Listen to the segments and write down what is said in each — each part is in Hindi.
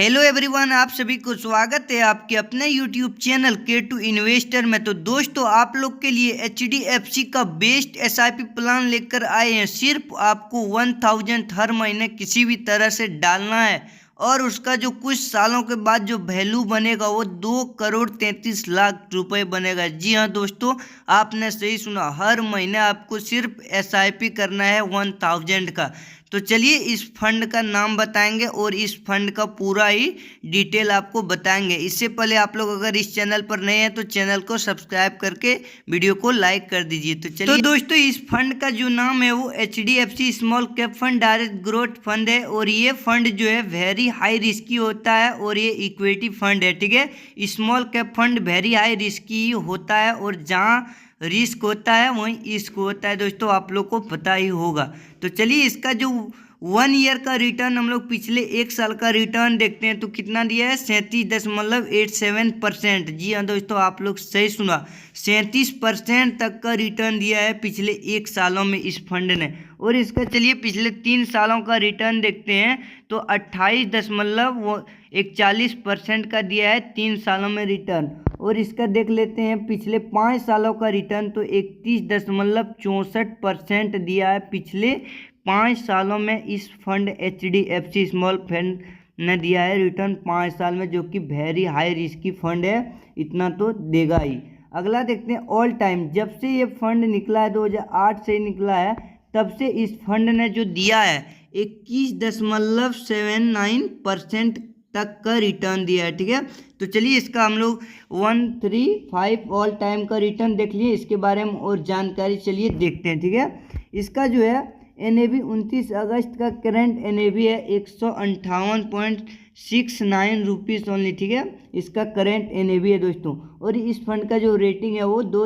हेलो एवरीवन, आप सभी को स्वागत है आपके अपने यूट्यूब चैनल K2 इन्वेस्टर में। तो दोस्तों, आप लोग के लिए HDFC का बेस्ट SIP प्लान लेकर आए हैं। सिर्फ आपको 1000 हर महीने किसी भी तरह से डालना है और उसका जो कुछ सालों के बाद जो वैल्यू बनेगा वो 2,33,00,000 रुपए बनेगा। जी हाँ दोस्तों, आपने सही सुना, हर महीने आपको सिर्फ SIP करना है 1000 का। तो चलिए इस फंड का नाम बताएंगे और इस फंड का पूरा ही डिटेल आपको बताएंगे। इससे पहले आप लोग अगर इस चैनल पर नए हैं तो चैनल को सब्सक्राइब करके वीडियो को लाइक कर दीजिए। तो चलिए दोस्तों, इस फंड का जो नाम है वो HDFC small cap fund direct growth fund है और ये फंड जो है वेरी हाई रिस्की होता है और ये इक्विटी फंड है। ठीक है, small cap fund very high risky होता है और जहाँ रिस्क होता है वहीं इश्क होता है दोस्तों, आप लोग को पता ही होगा। तो चलिए इसका जो 1 ईयर का रिटर्न हम लोग पिछले 1 साल का रिटर्न देखते हैं तो कितना दिया है 37.87%। जी हाँ दोस्तों, आप लोग सही सुना, 37% तक का रिटर्न दिया है पिछले 1 सालों में इस फंड ने। और इसका चलिए पिछले 3 सालों का रिटर्न देखते हैं तो 28.41% का दिया है 3 सालों में रिटर्न। और इसका देख लेते हैं पिछले 5 सालों का रिटर्न तो 31.64% दिया है पिछले 5 सालों में इस फंड HDFC स्मॉल फंड ने दिया है रिटर्न 5 साल में, जो कि वेरी हाई रिस्की फंड है, इतना तो देगा ही। अगला देखते हैं ऑल टाइम, जब से ये फंड निकला है 2008 से निकला है तब से इस फंड ने जो दिया है 21.79% तक का रिटर्न दिया है। ठीक है, तो चलिए इसका हम लोग 135 ऑल टाइम का रिटर्न देख लिए, इसके बारे में और जानकारी चलिए देखते हैं। ठीक है, इसका जो है NAV 29 अगस्त का करंट NAV है 158.69 रुपीज़ ओनली। ठीक है, इसका करंट NAV है दोस्तों। और इस फंड का जो रेटिंग है वो 2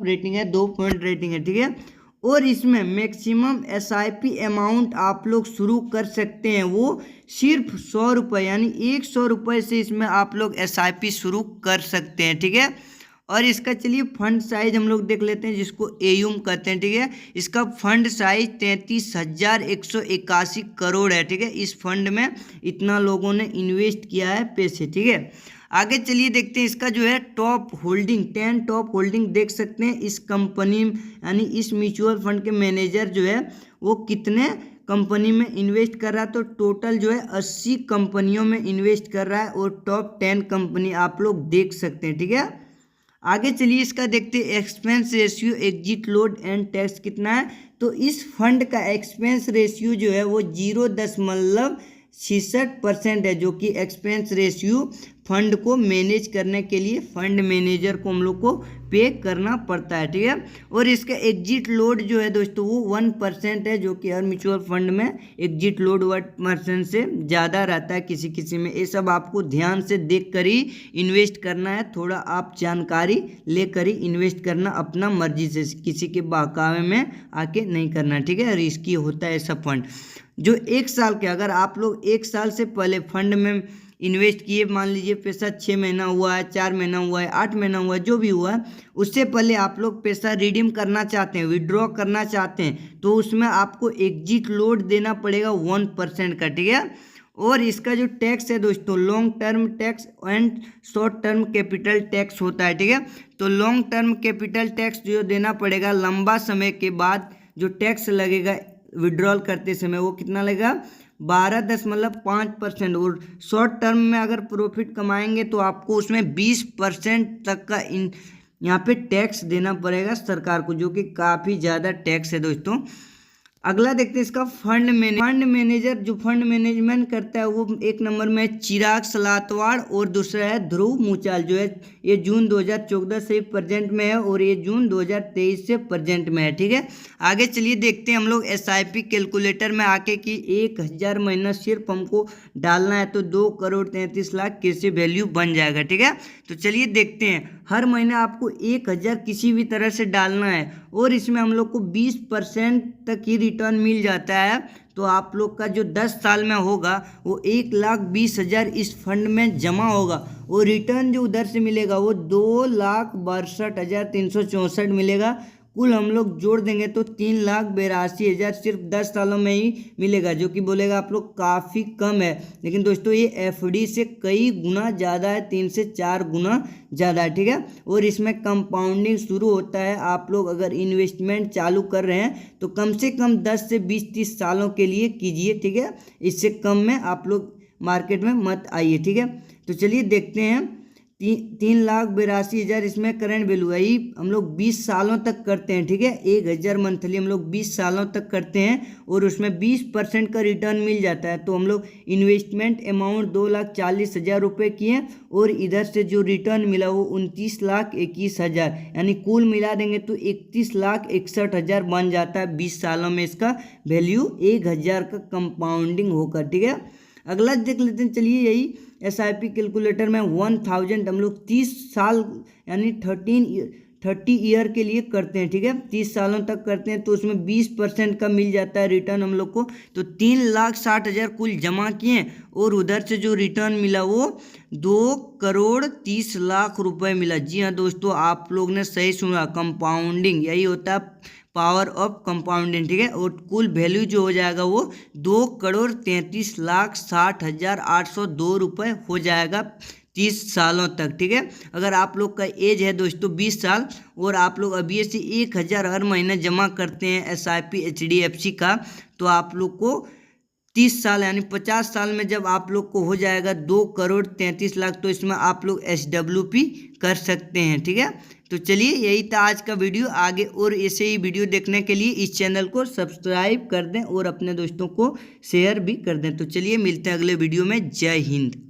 रेटिंग है, 2 पॉइंट रेटिंग है। ठीक है, और इसमें मैक्सिमम SIP अमाउंट आप लोग शुरू कर सकते हैं वो सिर्फ 100 रुपये, यानी 100 रुपये से इसमें आप लोग SIP शुरू कर सकते हैं। ठीक है, और इसका चलिए फंड साइज हम लोग देख लेते हैं जिसको AUM कहते हैं। ठीक है, इसका फंड साइज 33,181 करोड़ है। ठीक है, इस फंड में इतना लोगों ने इन्वेस्ट किया है पैसे। ठीक है, आगे चलिए देखते हैं इसका जो है टॉप होल्डिंग, 10 टॉप होल्डिंग देख सकते हैं इस कंपनी, यानी इस म्यूचुअल फंड के मैनेजर जो है वो कितने कंपनी में इन्वेस्ट कर रहा है। तो टोटल जो है 80 कंपनियों में इन्वेस्ट कर रहा है और टॉप 10 कंपनी आप लोग देख सकते हैं। ठीक है, आगे चलिए इसका देखते हैं expense ratio, exit load and tax कितना है। तो इस फंड का एक्सपेंस रेशियो जो है वो 0.66% है, जो कि एक्सपेंस रेशियो फंड को मैनेज करने के लिए फंड मैनेजर को हम लोग को पे करना पड़ता है। ठीक है, और इसका एग्जिट लोड जो है दोस्तों वो 1% है, जो कि हर म्यूचुअल फंड में एग्जिट लोड 1% से ज़्यादा रहता है किसी किसी में। ये सब आपको ध्यान से देख कर ही इन्वेस्ट करना है, थोड़ा आप जानकारी लेकर ही इन्वेस्ट करना, अपना मर्जी से, किसी के बहकावे में आके नहीं करना। ठीक है, रिस्की होता है सब फंड। जो 1 साल के, अगर आप लोग 1 साल से पहले फंड में इन्वेस्ट किए, मान लीजिए पैसा 6 महीना हुआ है, 4 महीना हुआ है, 8 महीना हुआ है, जो भी हुआ है, उससे पहले आप लोग पैसा रिडीम करना चाहते हैं, विड्रॉ करना चाहते हैं, तो उसमें आपको एग्जिट लोड देना पड़ेगा 1% का। ठीक है, और इसका जो टैक्स है दोस्तों, long term tax and short term capital tax होता है। ठीक है, तो लॉन्ग टर्म कैपिटल टैक्स जो देना पड़ेगा लंबा समय के बाद, जो टैक्स लगेगा विड्रॉल करते समय वो कितना लगेगा 12.5%। और शॉर्ट टर्म में अगर प्रॉफिट कमाएंगे तो आपको उसमें 20% तक का यहाँ पे टैक्स देना पड़ेगा सरकार को, जो कि काफ़ी ज़्यादा टैक्स है दोस्तों। अगला देखते हैं इसका फंड मैनेजर जो फंड मैनेजमेंट करता है वो 1 नंबर में है चिराग सलातवाड़ और दूसरा है ध्रुव मुचाल, जो है ये जून 2014 से प्रेजेंट में है और ये जून 2023 से प्रेजेंट में है। ठीक है, आगे चलिए देखते हैं हम लोग SIP कैलकुलेटर में आके कि 1000 महीना सिर्फ हमको डालना है तो 2,33,00,000 कैसे वैल्यू बन जाएगा। ठीक है, तो चलिए देखते हैं। हर महीने आपको 1000 किसी भी तरह से डालना है और इसमें हम लोग को 20% तक ही रिटर्न मिल जाता है। तो आप लोग का जो 10 साल में होगा वो 1,20,000 इस फंड में जमा होगा और रिटर्न जो उधर से मिलेगा वो 2,62,364 मिलेगा। कुल हम लोग जोड़ देंगे तो 3,82,000 सिर्फ 10 सालों में ही मिलेगा, जो कि बोलेगा आप लोग काफ़ी कम है। लेकिन दोस्तों ये एफडी से कई गुना ज़्यादा है, 3 से 4 गुना ज़्यादा है, ठीक है। और इसमें कंपाउंडिंग शुरू होता है, आप लोग अगर इन्वेस्टमेंट चालू कर रहे हैं तो कम से कम 10 से 20-30 सालों के लिए कीजिए, ठीक है। इससे कम में आप लोग मार्केट में मत आइए, ठीक है। तो चलिए देखते हैं 3,82,000 इसमें करंट वैल्यू है। हम लोग 20 सालों तक करते हैं, ठीक है। 1,000 मंथली हम लोग 20 सालों तक करते हैं और उसमें 20% का रिटर्न मिल जाता है। तो हम लोग इन्वेस्टमेंट अमाउंट 2,40,000 रुपये किए और इधर से जो रिटर्न मिला वो 29,21,000, यानी कुल मिला देंगे तो 31,61,000 बन जाता है 20 सालों में। इसका वैल्यू 1,000 का कंपाउंडिंग होकर, ठीक है। अगला देख लेते हैं, चलिए यही SIP कैलकुलेटर में 1,000 हम लोग 30 साल यानी 30 ईयर के लिए करते हैं, ठीक है। 30 सालों तक करते हैं तो उसमें 20% का मिल जाता है रिटर्न हम लोग को। तो 3,60,000 कुल जमा किए और उधर से जो रिटर्न मिला वो 2,30,00,000 रुपए मिला। जी हाँ दोस्तों, आप लोग ने सही सुना, कंपाउंडिंग यही होता है, पावर ऑफ कंपाउंडिंग, ठीक है। और कुल वैल्यू जो हो जाएगा वो 2,33,60,802 रुपये हो जाएगा 30 सालों तक, ठीक है। अगर आप लोग का एज है दोस्तों 20 साल और आप लोग अभी से 1,000 हर महीने जमा करते हैं SIP HDFC का, तो आप लोग को 30 साल यानी 50 साल में जब आप लोग को हो जाएगा 2,33,00,000, तो इसमें आप लोग SWP कर सकते हैं, ठीक है। तो चलिए यही था आज का वीडियो। आगे और ऐसे ही वीडियो देखने के लिए इस चैनल को सब्सक्राइब कर दें और अपने दोस्तों को शेयर भी कर दें। तो चलिए मिलते हैं अगले वीडियो में। जय हिंद।